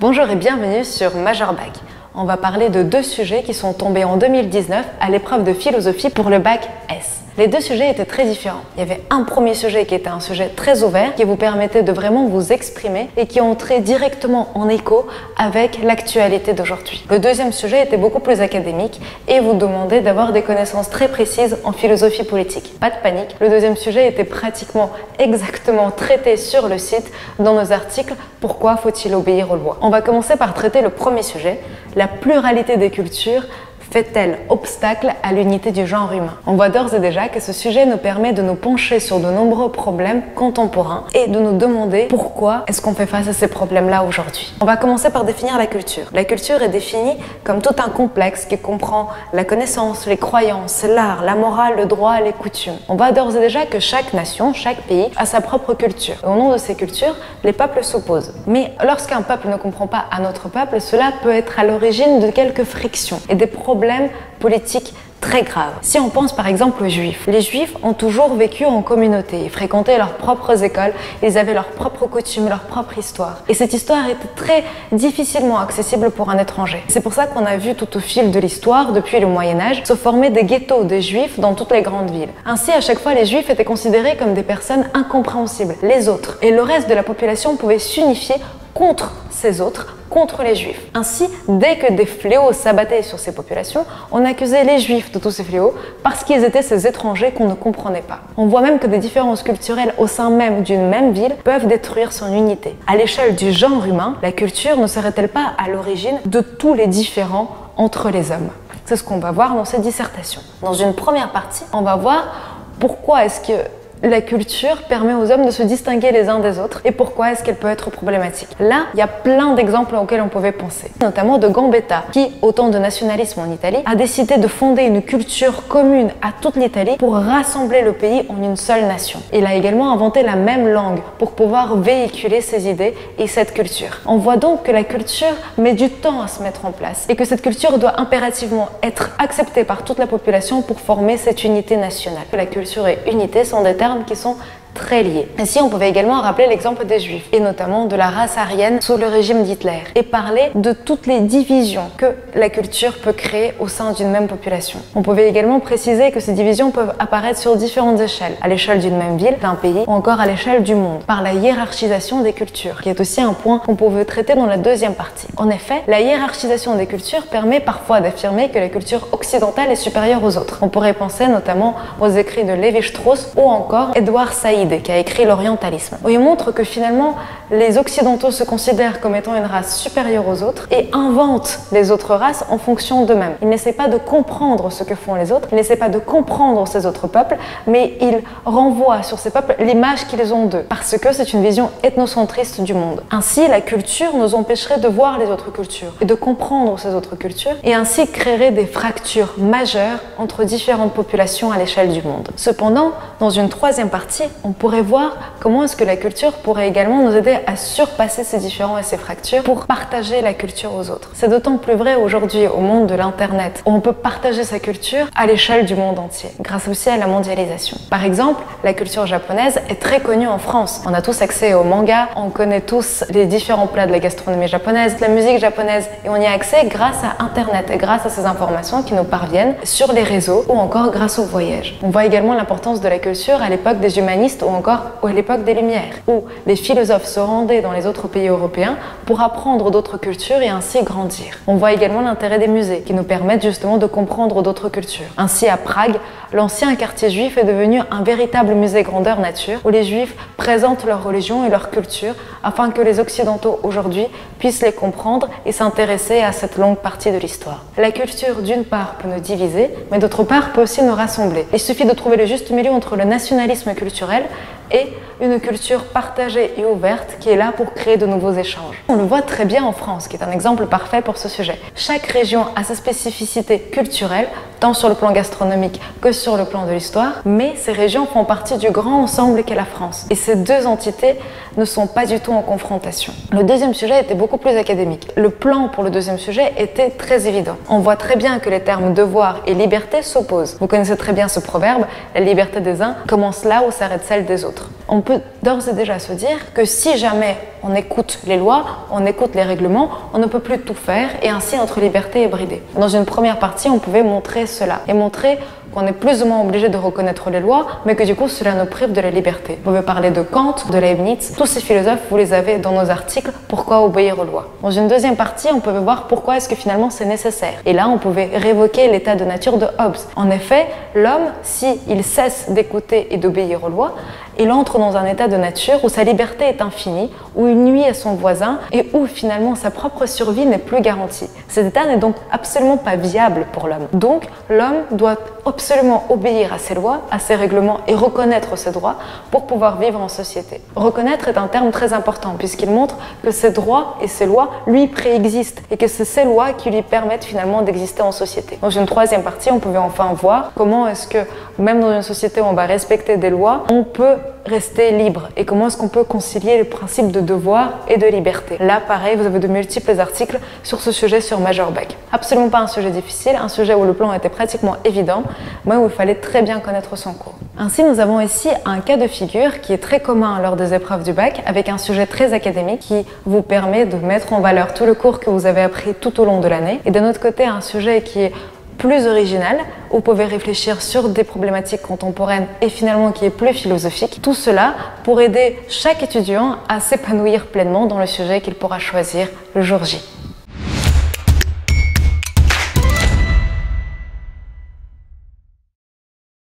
Bonjour et bienvenue sur Major Bac. On va parler de deux sujets qui sont tombés en 2019 à l'épreuve de philosophie pour le bac S. Les deux sujets étaient très différents. Il y avait un premier sujet qui était un sujet très ouvert, qui vous permettait de vraiment vous exprimer et qui entrait directement en écho avec l'actualité d'aujourd'hui. Le deuxième sujet était beaucoup plus académique et vous demandait d'avoir des connaissances très précises en philosophie politique. Pas de panique, le deuxième sujet était pratiquement exactement traité sur le site dans nos articles « Pourquoi faut-il obéir aux lois ?» On va commencer par traiter le premier sujet, la pluralité des cultures fait-elle obstacle à l'unité du genre humain? On voit d'ores et déjà que ce sujet nous permet de nous pencher sur de nombreux problèmes contemporains et de nous demander pourquoi est-ce qu'on fait face à ces problèmes-là aujourd'hui. On va commencer par définir la culture. La culture est définie comme tout un complexe qui comprend la connaissance, les croyances, l'art, la morale, le droit, les coutumes. On voit d'ores et déjà que chaque nation, chaque pays a sa propre culture. Et au nom de ces cultures, les peuples s'opposent. Mais lorsqu'un peuple ne comprend pas un autre peuple, cela peut être à l'origine de quelques frictions et des problèmes politiques très graves. Si on pense par exemple aux Juifs, les Juifs ont toujours vécu en communauté, ils fréquentaient leurs propres écoles, ils avaient leurs propres coutumes, leur propre histoire. Et cette histoire était très difficilement accessible pour un étranger. C'est pour ça qu'on a vu tout au fil de l'histoire, depuis le Moyen-Âge, se former des ghettos de Juifs dans toutes les grandes villes. Ainsi, à chaque fois, les Juifs étaient considérés comme des personnes incompréhensibles, les autres. Et le reste de la population pouvait s'unifier contre ces autres, contre les Juifs. Ainsi, dès que des fléaux s'abattaient sur ces populations, on accusait les Juifs de tous ces fléaux parce qu'ils étaient ces étrangers qu'on ne comprenait pas. On voit même que des différences culturelles au sein même d'une même ville peuvent détruire son unité. À l'échelle du genre humain, la culture ne serait-elle pas à l'origine de tous les différends entre les hommes? C'est ce qu'on va voir dans cette dissertation. Dans une première partie, on va voir pourquoi est-ce que la culture permet aux hommes de se distinguer les uns des autres et pourquoi est-ce qu'elle peut être problématique. Là, il y a plein d'exemples auxquels on pouvait penser, notamment de Gambetta, qui, au temps de nationalisme en Italie, a décidé de fonder une culture commune à toute l'Italie pour rassembler le pays en une seule nation. Il a également inventé la même langue pour pouvoir véhiculer ses idées et cette culture. On voit donc que la culture met du temps à se mettre en place et que cette culture doit impérativement être acceptée par toute la population pour former cette unité nationale. La culture et unité sont des termes qui sont très liés. Ainsi, on pouvait également rappeler l'exemple des Juifs, et notamment de la race aryenne sous le régime d'Hitler, et parler de toutes les divisions que la culture peut créer au sein d'une même population. On pouvait également préciser que ces divisions peuvent apparaître sur différentes échelles, à l'échelle d'une même ville, d'un pays, ou encore à l'échelle du monde, par la hiérarchisation des cultures, qui est aussi un point qu'on pouvait traiter dans la deuxième partie. En effet, la hiérarchisation des cultures permet parfois d'affirmer que la culture occidentale est supérieure aux autres. On pourrait penser notamment aux écrits de Lévi-Strauss ou encore Édouard Saïd, qui a écrit l'orientalisme, où il montre que finalement les occidentaux se considèrent comme étant une race supérieure aux autres et inventent les autres races en fonction d'eux-mêmes. Ils n'essaient pas de comprendre ce que font les autres, ils n'essaient pas de comprendre ces autres peuples, mais ils renvoient sur ces peuples l'image qu'ils ont d'eux, parce que c'est une vision ethnocentriste du monde. Ainsi, la culture nous empêcherait de voir les autres cultures et de comprendre ces autres cultures, et ainsi créerait des fractures majeures entre différentes populations à l'échelle du monde. Cependant, dans une troisième partie, on pourrait voir comment est-ce que la culture pourrait également nous aider à surpasser ces différends et ces fractures pour partager la culture aux autres. C'est d'autant plus vrai aujourd'hui au monde de l'internet, où on peut partager sa culture à l'échelle du monde entier, grâce aussi à la mondialisation. Par exemple, la culture japonaise est très connue en France. On a tous accès aux mangas, on connaît tous les différents plats de la gastronomie japonaise, de la musique japonaise, et on y a accès grâce à internet et grâce à ces informations qui nous parviennent sur les réseaux ou encore grâce aux voyages. On voit également l'importance de la culture à l'époque des humanistes ou encore à l'époque des Lumières, où les philosophes se rendaient dans les autres pays européens pour apprendre d'autres cultures et ainsi grandir. On voit également l'intérêt des musées, qui nous permettent justement de comprendre d'autres cultures. Ainsi, à Prague, l'ancien quartier juif est devenu un véritable musée grandeur nature, où les juifs présentent leur religion et leur culture, afin que les occidentaux aujourd'hui puissent les comprendre et s'intéresser à cette longue partie de l'histoire. La culture, d'une part, peut nous diviser, mais d'autre part, peut aussi nous rassembler. Il suffit de trouver le juste milieu entre le nationalisme culturel et une culture partagée et ouverte qui est là pour créer de nouveaux échanges. On le voit très bien en France, qui est un exemple parfait pour ce sujet. Chaque région a sa spécificité culturelle, tant sur le plan gastronomique que sur le plan de l'histoire, mais ces régions font partie du grand ensemble qu'est la France. Et ces deux entités ne sont pas du tout en confrontation. Le deuxième sujet était beaucoup plus académique. Le plan pour le deuxième sujet était très évident. On voit très bien que les termes devoir et liberté s'opposent. Vous connaissez très bien ce proverbe, la liberté des uns commence là où s'arrête celle des autres. on peut d'ores et déjà se dire que si jamais on écoute les lois, on écoute les règlements, on ne peut plus tout faire et ainsi notre liberté est bridée. Dans une première partie, on pouvait montrer cela et montrer qu'on est plus ou moins obligé de reconnaître les lois, mais que du coup cela nous prive de la liberté. Vous pouvez parler de Kant, de Leibniz, tous ces philosophes, vous les avez dans nos articles, pourquoi obéir aux lois. Dans une deuxième partie, on pouvait voir pourquoi est-ce que finalement c'est nécessaire. Et là, on pouvait révoquer l'état de nature de Hobbes. En effet, l'homme, s'il cesse d'écouter et d'obéir aux lois, il entre dans un état de nature où sa liberté est infinie, où il nuit à son voisin et où finalement sa propre survie n'est plus garantie. Cet état n'est donc absolument pas viable pour l'homme. Donc l'homme doit absolument obéir à ses lois, à ses règlements et reconnaître ses droits pour pouvoir vivre en société. Reconnaître est un terme très important puisqu'il montre que ses droits et ses lois lui préexistent et que c'est ces lois qui lui permettent finalement d'exister en société. Dans une troisième partie, on pouvait enfin voir comment est-ce que même dans une société où on va respecter des lois, on peut rester libre et comment est-ce qu'on peut concilier les principes de devoir et de liberté. Là, pareil, vous avez de multiples articles sur ce sujet sur Majorback. Absolument pas un sujet difficile, un sujet où le plan était pratiquement évident, mais où il fallait très bien connaître son cours. Ainsi, nous avons ici un cas de figure qui est très commun lors des épreuves du bac, avec un sujet très académique qui vous permet de mettre en valeur tout le cours que vous avez appris tout au long de l'année. Et d'un autre côté, un sujet qui est plus original, où vous pouvez réfléchir sur des problématiques contemporaines et finalement qui est plus philosophique. Tout cela pour aider chaque étudiant à s'épanouir pleinement dans le sujet qu'il pourra choisir le jour J.